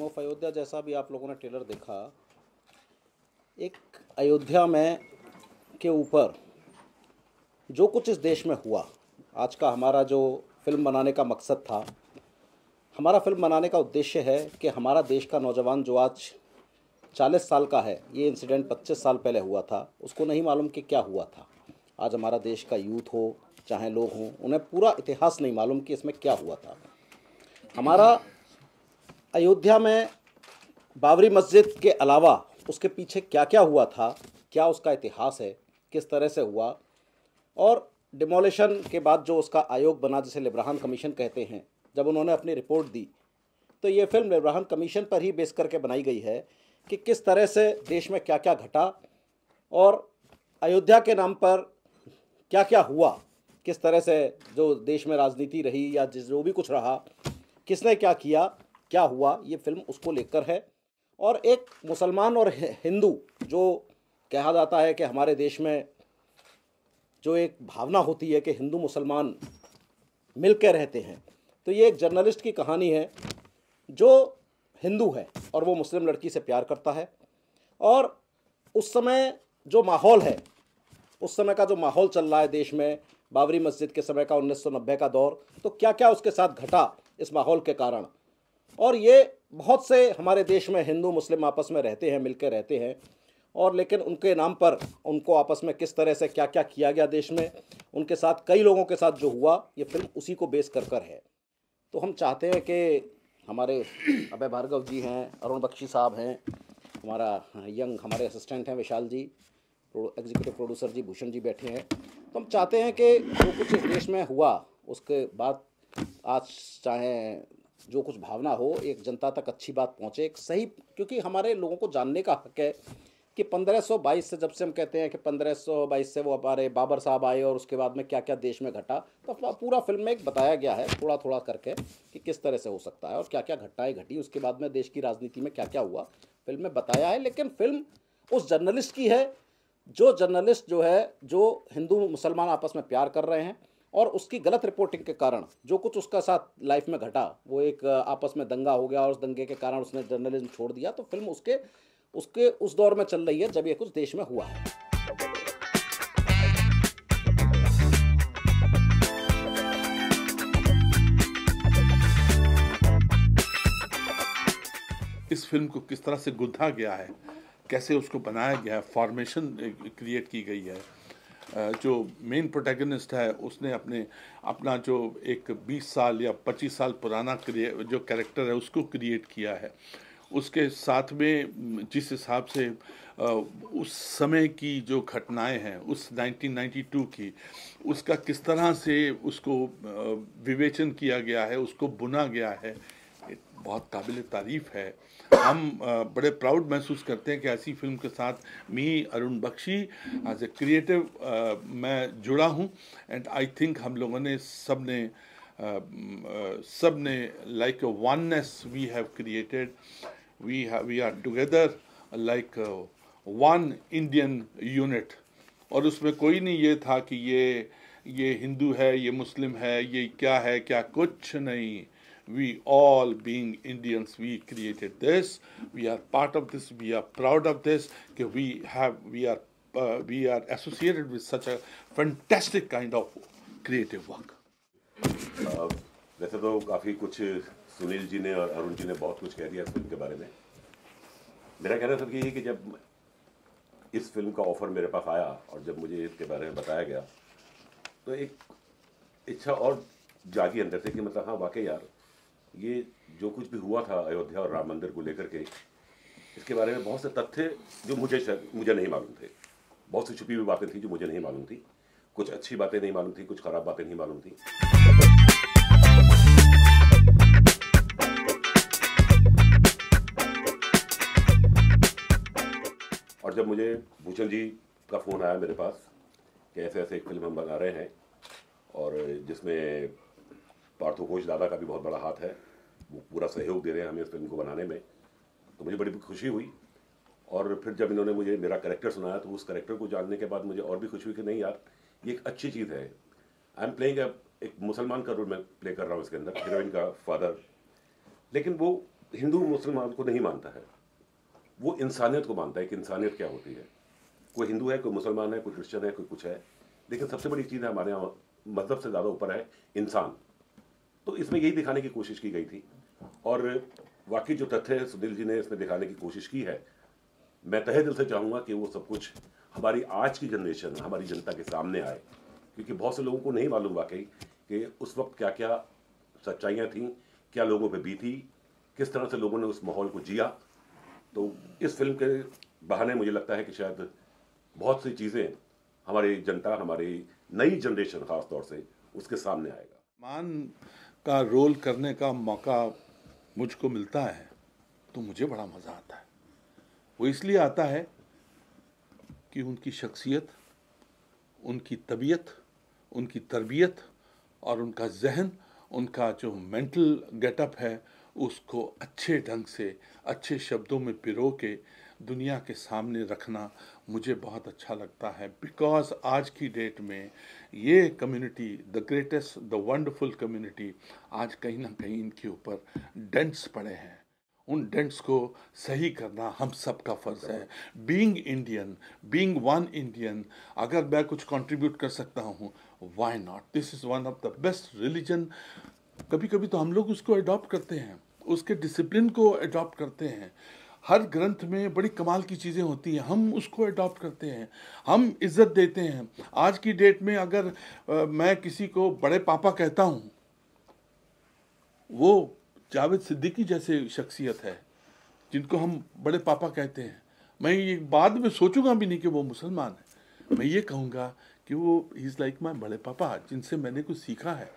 Of Ayodhya जैसा भी आप लोगों ने ट्रेलर देखा, एक अयोध्या में के ऊपर जो कुछ इस देश में हुआ, आज का हमारा जो फिल्म बनाने का मकसद था, हमारा फिल्म बनाने का उद्देश्य है कि हमारा देश का नौजवान जो आज 40 साल का है, ये इंसिडेंट 25 साल पहले हुआ था, उसको नहीं मालूम कि क्या हुआ था। आज हमारा देश का यूथ हो चाहे लोग हों, उन्हें पूरा इतिहास नहीं मालूम कि इसमें क्या हुआ था। हमारा अयोध्या में बाबरी मस्जिद के अलावा उसके पीछे क्या क्या हुआ था, क्या उसका इतिहास है, किस तरह से हुआ, और डिमोलिशन के बाद जो उसका आयोग बना जिसे लिब्राहन कमीशन कहते हैं, जब उन्होंने अपनी रिपोर्ट दी तो ये फिल्म लिब्राहन कमीशन पर ही बेस करके बनाई गई है कि किस तरह से देश में क्या क्या घटा और अयोध्या के नाम पर क्या क्या हुआ, किस तरह से जो देश में राजनीति रही या जो भी कुछ रहा, किसने क्या किया, क्या हुआ, ये फिल्म उसको लेकर है। और एक मुसलमान और हिंदू, जो कहा जाता है कि हमारे देश में जो एक भावना होती है कि हिंदू मुसलमान मिल के रहते हैं, तो ये एक जर्नलिस्ट की कहानी है जो हिंदू है और वो मुस्लिम लड़की से प्यार करता है। और उस समय जो माहौल है, उस समय का जो माहौल चल रहा है देश में, बाबरी मस्जिद के समय का 1990 का दौर, तो क्या क्या उसके साथ घटा इस माहौल के कारण। और ये बहुत से हमारे देश में हिंदू मुस्लिम आपस में रहते हैं, मिलकर रहते हैं, और लेकिन उनके नाम पर उनको आपस में किस तरह से क्या क्या किया गया देश में, उनके साथ कई लोगों के साथ जो हुआ, ये फिल्म उसी को बेस कर है। तो हम चाहते हैं कि हमारे अभय भार्गव जी हैं, अरुण बख्शी साहब हैं, हमारा यंग हमारे असिस्टेंट हैं विशाल जी, एग्जीक्यूटिव प्रोड्यूसर जी भूषण जी बैठे हैं। तो हम चाहते हैं कि जो कुछ इस देश में हुआ उसके बाद आज चाहे जो कुछ भावना हो, एक जनता तक अच्छी बात पहुँचे, एक सही, क्योंकि हमारे लोगों को जानने का हक है कि 1522 से, जब से हम कहते हैं कि 1522 से वो हमारे बाबर साहब आए और उसके बाद में क्या क्या देश में घटा, तो पूरा फिल्म में एक बताया गया है थोड़ा थोड़ा करके कि किस तरह से हो सकता है और क्या क्या घटनाएं घटी, उसके बाद में देश की राजनीति में क्या क्या हुआ, फिल्म में बताया है। लेकिन फिल्म उस जर्नलिस्ट की है जो जर्नलिस्ट जो है, जो हिंदू मुसलमान आपस में प्यार कर रहे हैं, और उसकी गलत रिपोर्टिंग के कारण जो कुछ उसका साथ लाइफ में घटा, वो एक आपस में दंगा हो गया और उस दंगे के कारण उसने जर्नलिज्म छोड़ दिया। तो फिल्म उसके उस दौर में चल रही है जब ये कुछ देश में हुआ है। इस फिल्म को किस तरह से गुंथा गया है, कैसे उसको बनाया गया है, फॉर्मेशन क्रिएट की गई है। जो मेन प्रोटैगनिस्ट है उसने अपना जो एक 20 साल या 25 साल पुराना जो कैरेक्टर है उसको क्रिएट किया है। उसके साथ में जिस हिसाब से उस समय की जो घटनाएं हैं, उस 1992 की, उसका किस तरह से उसको विवेचन किया गया है, उसको बुना गया है, बहुत काबिल तारीफ़ है। हम बड़े प्राउड महसूस करते हैं कि ऐसी फिल्म के साथ Arun Bakshi as a creative मैं जुड़ा हूँ। एंड आई थिंक हम लोगों ने सब ने like a oneness we have created, we are together like one Indian unit. और उसमें कोई नहीं ये था कि ये हिंदू है, ये मुस्लिम है, ये क्या है, क्या, कुछ नहीं। We all being Indians, we created this, we are part of this, we are proud of this, we are associated with such a fantastic kind of creative work. वैसे तो काफ़ी कुछ सुनील जी ने और अरुण जी ने बहुत कुछ कह दिया इस फिल्म के बारे में। मेरा कहना था कि जब इस फिल्म का ऑफर मेरे पास आया और जब मुझे इसके बारे में बताया गया, तो एक इच्छा और जागी अंदर से कि मतलब हाँ वाकई यार, ये जो कुछ भी हुआ था अयोध्या और राम मंदिर को लेकर के, इसके बारे में बहुत से तथ्य जो मुझे नहीं मालूम थे, बहुत सी छुपी हुई बातें थी जो मुझे नहीं मालूम थी, कुछ अच्छी बातें नहीं मालूम थी, कुछ खराब बातें नहीं मालूम थी। और जब मुझे भूषण जी का फ़ोन आया मेरे पास कि ऐसे ऐसे एक फिल्म हम बना रहे हैं और जिसमें पार्थो घोष दादा का भी बहुत बड़ा हाथ है, वो पूरा सहयोग दे रहे हैं हमें इस फिल्म को बनाने में, तो मुझे बड़ी खुशी हुई। और फिर जब इन्होंने मुझे मेरा कैरेक्टर सुनाया तो उस कैरेक्टर को जानने के बाद मुझे और भी खुशी हुई कि नहीं यार, ये एक अच्छी चीज़ है। आई एम प्लेइंग एक मुसलमान का रोल मैं प्ले कर रहा हूँ इसके अंदर, हीरोइन का फादर, लेकिन वो हिंदू मुसलमान को नहीं मानता है, वो इंसानियत को मानता है कि इंसानियत क्या होती है। कोई हिंदू है, कोई मुसलमान है, कोई क्रिश्चियन है, कोई कुछ है, लेकिन सबसे बड़ी चीज़ है हमारे यहाँ मजहब से ज़्यादा ऊपर है इंसान। तो इसमें यही दिखाने की कोशिश की गई थी और वाकई जो तथ्य है सुनील जी ने इसमें दिखाने की कोशिश की है। मैं तहे दिल से चाहूँगा कि वो सब कुछ हमारी आज की जनरेशन, हमारी जनता के सामने आए, क्योंकि बहुत से लोगों को नहीं मालूम वाकई कि उस वक्त क्या क्या सच्चाइयाँ थीं, क्या लोगों पे बीती, किस तरह से लोगों ने उस माहौल को जिया। तो इस फिल्म के बहाने मुझे लगता है कि शायद बहुत सी चीज़ें हमारी जनता, हमारी नई जनरेशन ख़ास तौर से उसके सामने आएगा। मान का रोल करने का मौका मुझको मिलता है तो मुझे बड़ा मज़ा आता है। वो इसलिए आता है कि उनकी शख्सियत, उनकी तबीयत, उनकी तरबियत और उनका जहन, उनका जो मेंटल गेटअप है, उसको अच्छे ढंग से, अच्छे शब्दों में पिरो के दुनिया के सामने रखना मुझे बहुत अच्छा लगता है। बिकॉज आज की डेट में ये community, the greatest, the wonderful community, आज कहीं ना कहीं इनके ऊपर डेंट्स पड़े हैं। उन डेंट्स को सही करना हम सब का फ़र्ज़ है। Being Indian, being one Indian, अगर मैं कुछ कंट्रीब्यूट कर सकता हूँ, why not. This is one of the best religion. कभी कभी तो हम लोग उसको अडॉप्ट करते हैं, उसके डिसिप्लिन को अडॉप्ट करते हैं। हर ग्रंथ में बड़ी कमाल की चीज़ें होती हैं, हम उसको अडॉप्ट करते हैं, हम इज़्ज़त देते हैं। आज की डेट में अगर मैं किसी को बड़े पापा कहता हूँ, वो जावेद सिद्दीकी जैसे शख्सियत है जिनको हम बड़े पापा कहते हैं। मैं ये बाद में सोचूंगा भी नहीं कि वो मुसलमान है, मैं ये कहूँगा कि वो ही इज़ लाइक माय बड़े पापा, जिनसे मैंने कुछ सीखा है,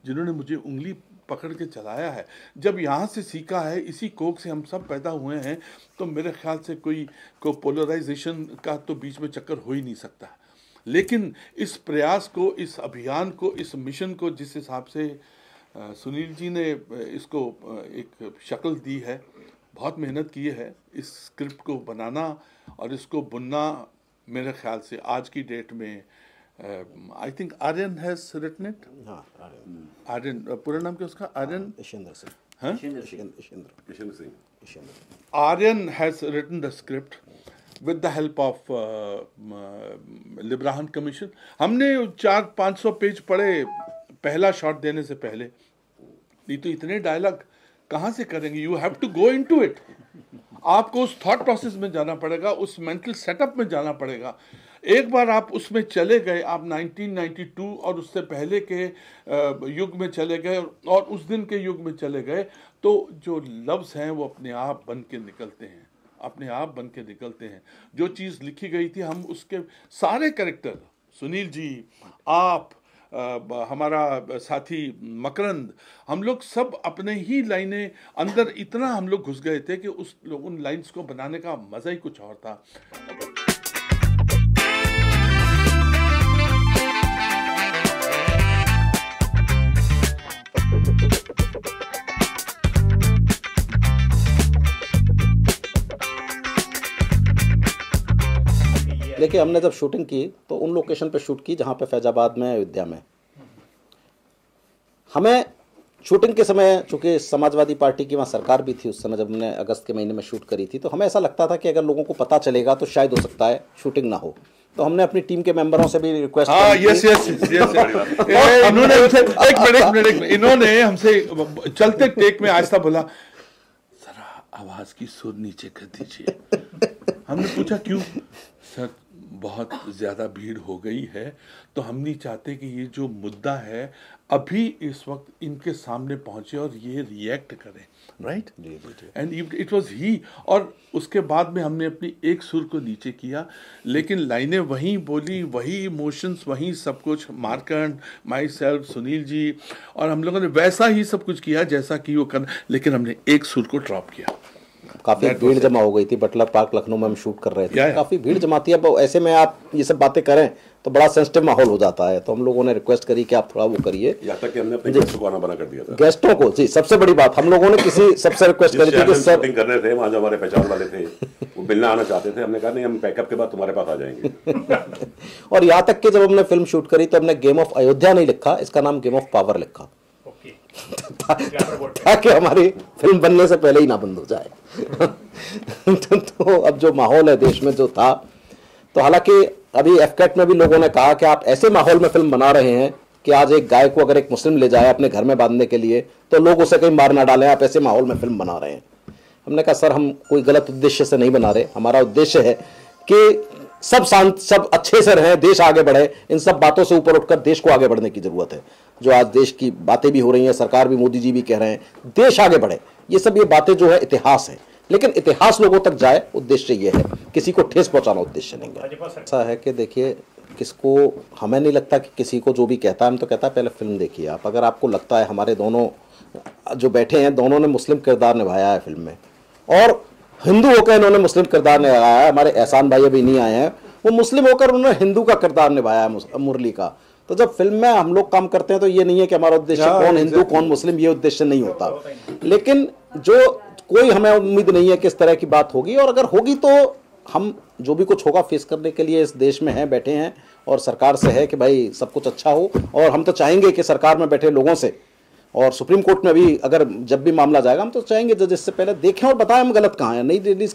जिन्होंने मुझे उंगली पकड़ के चलाया है। जब यहाँ से सीखा है, इसी कोख से हम सब पैदा हुए हैं, तो मेरे ख्याल से कोई पोलराइजेशन का तो बीच में चक्कर हो ही नहीं सकता। लेकिन इस प्रयास को, इस अभियान को, इस मिशन को जिस हिसाब से सुनील जी ने इसको एक शक्ल दी है, बहुत मेहनत की है इस स्क्रिप्ट को बनाना और इसको बुनना। मेरे ख्याल से आज की डेट में I think Aryan has written it. हाँ, आर्यन, पूरा नाम क्या उसका? आर्यन ईशेंद्र सिंह। हाँ, Kishan Singh. Aryan has written the script with the help of Liberhan commission. हमने 400-500 पेज पढ़े पहला शॉट देने से पहले। नहीं तो इतने डायलॉग कहाँ से करेंगे? You have to go into it. आपको उस थॉट प्रोसेस में जाना पड़ेगा, उस मेंटल सेटअप में जाना पड़ेगा। एक बार आप उसमें चले गए, आप 1992 और उससे पहले के युग में चले गए और उस दिन के युग में चले गए, तो जो लफ्ज़ हैं वो अपने आप बन के निकलते हैं, अपने आप बन के निकलते हैं। जो चीज़ लिखी गई थी, हम उसके सारे कैरेक्टर, सुनील जी, आप, हमारा साथी मकरंद, हम लोग सब अपने ही लाइनें अंदर इतना हम लोग घुस गए थे कि उन लाइन्स को बनाने का मज़ा ही कुछ और था। देखिए, हमने जब शूटिंग की तो उन लोकेशन पे शूट की जहाँ पे फैजाबाद में, अयोध्या में। हमें शूटिंग के समय, चूँकि समाजवादी पार्टी की वहाँ सरकार भी थी उस समय जब हमने अगस्त के महीने में शूट करी थी, तो हमें ऐसा लगता था कि अगर लोगों को पता चलेगा तो शायद हो सकता है शूटिंग ना हो। तो हमने अपनी टीम के मेंबरों से भी रिक्वेस्ट इन्होंने हमसे चलते टेक में आहिस्ता बोला, जरा आवाज की सुर नीचे कर दीजिए। हमने पूछा क्यों? सर, बहुत ज़्यादा भीड़ हो गई है, तो हम नहीं चाहते कि ये जो मुद्दा है अभी इस वक्त इनके सामने पहुंचे और ये रिएक्ट करें, right? And it was he. और उसके बाद में हमने अपनी एक सुर को नीचे किया, लेकिन लाइनें वहीं बोली, वही इमोशंस, वहीं सब कुछ, मार्कंड, माई सेल्फ, सुनील जी, और हम लोगों ने वैसा ही सब कुछ किया जैसा कि वो कर, लेकिन हमने एक सुर को ड्रॉप किया। काफ़ी भीड़ जमा हो गई थी, बटलर पार्क लखनऊ में हम शूट कर रहे थे। काफ़ी भीड़ जमाती है, अब ऐसे में आप ये सब बातें करें तो बड़ा सेंसिटिव माहौल हो जाता है। तो हम लोगों ने रिक्वेस्ट करी कि आप थोड़ा वो करिए। यहाँ तक कि हमने अपने गेस्टों को आना बना कर दिया था। गेस्टों को, जी, सबसे बड़ी बात, हम लोगों ने किसी सबसे रिक्वेस्ट करी थी कि सर, शूटिंग कर रहे थे वहाँ जो हमारे पहचान वाले थे, वो मिलना आना चाहते थे। हमने कहा नहीं, हम पैकअप के बाद तुम्हारे पास आ जाएंगे। और यहाँ तक कि जब हमने फिल्म शूट करी तो हमने गेम ऑफ अयोध्या नहीं लिखा, इसका नाम गेम ऑफ पावर लिखा। ताकि हमारी फिल्म बनने से पहले ही ना बंद हो जाए। तो अब जो माहौल है देश में जो था, तो हालांकि अभी एफकैट में भी लोगों ने कहा कि आप ऐसे माहौल में फिल्म बना रहे हैं कि आज एक गाय को अगर एक मुस्लिम ले जाए अपने घर में बांधने के लिए तो लोग उसे कहीं मार ना डालें, आप ऐसे माहौल में फिल्म बना रहे हैं। हमने कहा सर हम कोई गलत उद्देश्य से नहीं बना रहे, हमारा उद्देश्य है कि सब शांत, सब अच्छे से रहें, देश आगे बढ़े। इन सब बातों से ऊपर उठकर देश को आगे बढ़ने की जरूरत है। जो आज देश की बातें भी हो रही हैं, सरकार भी, मोदी जी भी कह रहे हैं देश आगे बढ़े, ये सब ये बातें जो है इतिहास है, लेकिन इतिहास लोगों तक जाए, उद्देश्य ये है, किसी को ठेस पहुंचाना उद्देश्य नहीं है। ऐसा है कि देखिए किसको, हमें नहीं लगता कि किसी को जो भी कहता है, हम तो कहता है पहले फिल्म देखिए आप। अगर आपको लगता है हमारे दोनों जो बैठे हैं दोनों ने मुस्लिम किरदार निभाया है फिल्म में, और हिंदू होकर इन्होंने मुस्लिम किरदार निभाया है, हमारे एहसान भाई अभी नहीं आए हैं, वो मुस्लिम होकर उन्होंने हिंदू का किरदार निभाया है मुरली का। तो जब फिल्म में हम लोग काम करते हैं तो ये नहीं है कि हमारा उद्देश्य कौन हिंदू कौन मुस्लिम, ये उद्देश्य नहीं होता। लेकिन जो कोई हमें उम्मीद नहीं है कि इस तरह की बात होगी, और अगर होगी तो हम जो भी कुछ होगा फेस करने के लिए इस देश में हैं, बैठे हैं, और सरकार से है कि भाई सब कुछ अच्छा हो। और हम तो चाहेंगे कि सरकार में बैठे लोगों से, और सुप्रीम कोर्ट में भी अगर जब भी मामला जाएगा, हम तो चाहेंगे जज इससे पहले देखें और बताएं हम गलत कहाँ हैं। नहीं रिलीज़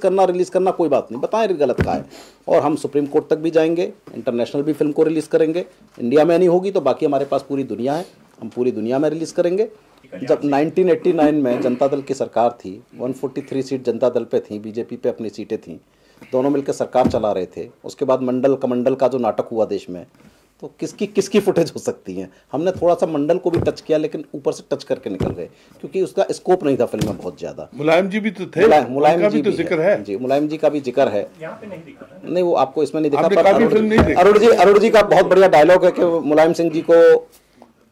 करना कोई बात नहीं, बताएं गलत कहाँ है। और हम सुप्रीम कोर्ट तक भी जाएंगे, इंटरनेशनल भी फिल्म को रिलीज़ करेंगे। इंडिया में नहीं होगी तो बाकी हमारे पास पूरी दुनिया है, हम पूरी दुनिया में रिलीज़ करेंगे। जब 1989 में जनता दल की सरकार थी, 143 सीट जनता दल पे थी, बीजेपी पे अपनी सीटें थीं, दोनों मिलकर सरकार चला रहे थे। उसके बाद मंडल कमंडल का जो नाटक हुआ देश में, तो किसकी फुटेज हो सकती है। हमने थोड़ा सा मंडल को भी टच किया, लेकिन ऊपर से टच करके निकल गए क्योंकि उसका स्कोप नहीं था फिल्म में बहुत ज्यादा। मुलायम जी भी तो थे, मुलायम जी भी तो जिक्र है जी, मुलायम जी का भी जिक्र है। यहाँ पे नहीं दिखा था। नहीं, वो आपको इसमें नहीं दिखा, पर अरुण जी का बहुत बढ़िया डायलॉग है कि मुलायम सिंह जी को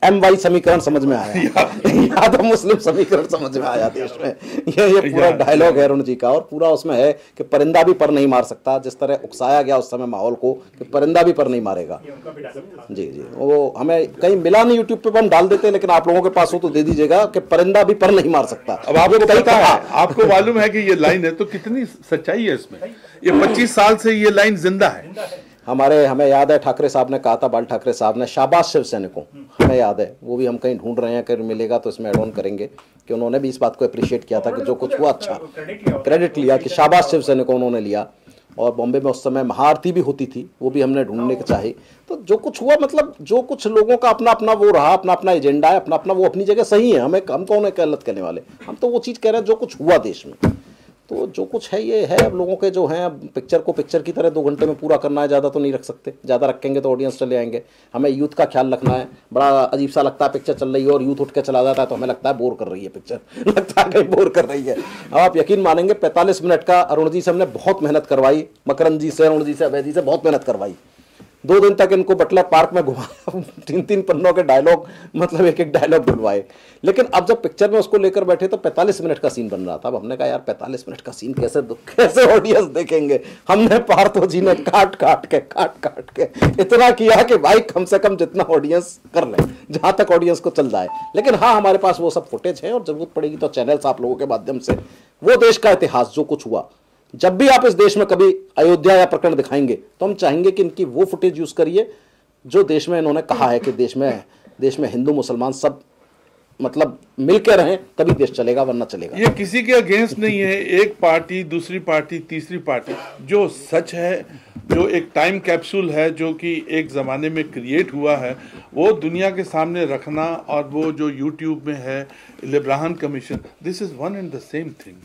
MY समीकरण समझ में आया या तो मुस्लिम समीकरण समझ में आया देश में। ये पूरा डायलॉग है अरुण जी का, और पूरा उसमें है कि परिंदा भी पर नहीं मार सकता, जिस तरह उकसाया गया उस समय माहौल को कि परिंदा भी पर नहीं मारेगा। जी, वो हमें कहीं मिला नहीं यूट्यूब पे, हम डाल देते, लेकिन आप लोगों के पास हो तो दे दीजिएगा कि परिंदा भी पर नहीं मार सकता। अब आपको पता है, आपको मालूम है कि ये लाइन है तो कितनी सच्चाई है इसमें। ये 25 साल से ये लाइन जिंदा है। हमें याद है ठाकरे साहब ने कहा था, बाल ठाकरे साहब ने, शाबाश शिव सैनिकों, हमें याद है, वो भी हम कहीं ढूंढ रहे हैं, अगर मिलेगा तो इसमें एड ऑन करेंगे कि उन्होंने भी इस बात को अप्रिशिएट किया था कि जो कुछ हुआ अच्छा क्रेडिट लिया कि शाबाश शिव सैनिकों उन्होंने लिया। और बॉम्बे में उस समय महाआरती भी होती थी, वो भी हमने ढूंढने की चाही। तो जो कुछ हुआ, मतलब जो कुछ लोगों का अपना अपना वो रहा, अपना अपना एजेंडा है, अपना अपना वो अपनी जगह सही है। हम कौन है गलत कहने वाले, हम तो वो चीज़ कह रहे हैं जो कुछ हुआ देश में। तो जो कुछ है ये है। अब लोगों के जो हैं, अब पिक्चर को पिक्चर की तरह 2 घंटे में पूरा करना है, ज़्यादा तो नहीं रख सकते, ज़्यादा रखेंगे तो ऑडियंस चले आएंगे। हमें यूथ का ख्याल रखना है। बड़ा अजीब सा लगता है पिक्चर चल रही है और यूथ उठ के चला जाता है तो हमें लगता है बोर कर रही है पिक्चर, लगता है कहीं बोर कर रही है। अब आप यकीन मानेंगे 45 मिनट का अरुण जी से हमने बहुत मेहनत करवाई, मकरंद जी से, अरुण जी से, अभय जी से बहुत मेहनत करवाई। 2 दिन तक इनको बटलर पार्क में घुमाया, 3-3 पन्नों के डायलॉग, मतलब एक डायलॉग बुलवाए। लेकिन अब जब पिक्चर में उसको लेकर बैठे तो 45 मिनट का सीन बन रहा था। अब हमने कहा यार 45 मिनट का सीन कैसे ऑडियंस देखेंगे। हमने पार्थो जी ने काट काट के इतना किया कि भाई कम से कम जितना ऑडियंस कर ले, जहां तक ऑडियंस को चल जाए। लेकिन हाँ, हमारे पास वो सब फुटेज है और जरूरत पड़ेगी तो चैनल्स आप लोगों के माध्यम से वो देश का इतिहास जो कुछ हुआ, जब भी आप इस देश में कभी अयोध्या या प्रकरण दिखाएंगे तो हम चाहेंगे कि इनकी वो फुटेज यूज करिए जो देश में इन्होंने कहा है कि देश में हिंदू मुसलमान सब मतलब मिलकर रहें, तभी देश चलेगा, वरना चलेगा। ये किसी के अगेंस्ट नहीं है, एक पार्टी, दूसरी पार्टी, तीसरी पार्टी। जो सच है, जो एक टाइम कैप्सूल है, जो कि एक ज़माने में क्रिएट हुआ है, वो दुनिया के सामने रखना, और वो जो यूट्यूब में है, Liberhan commission, this is one and the same thing.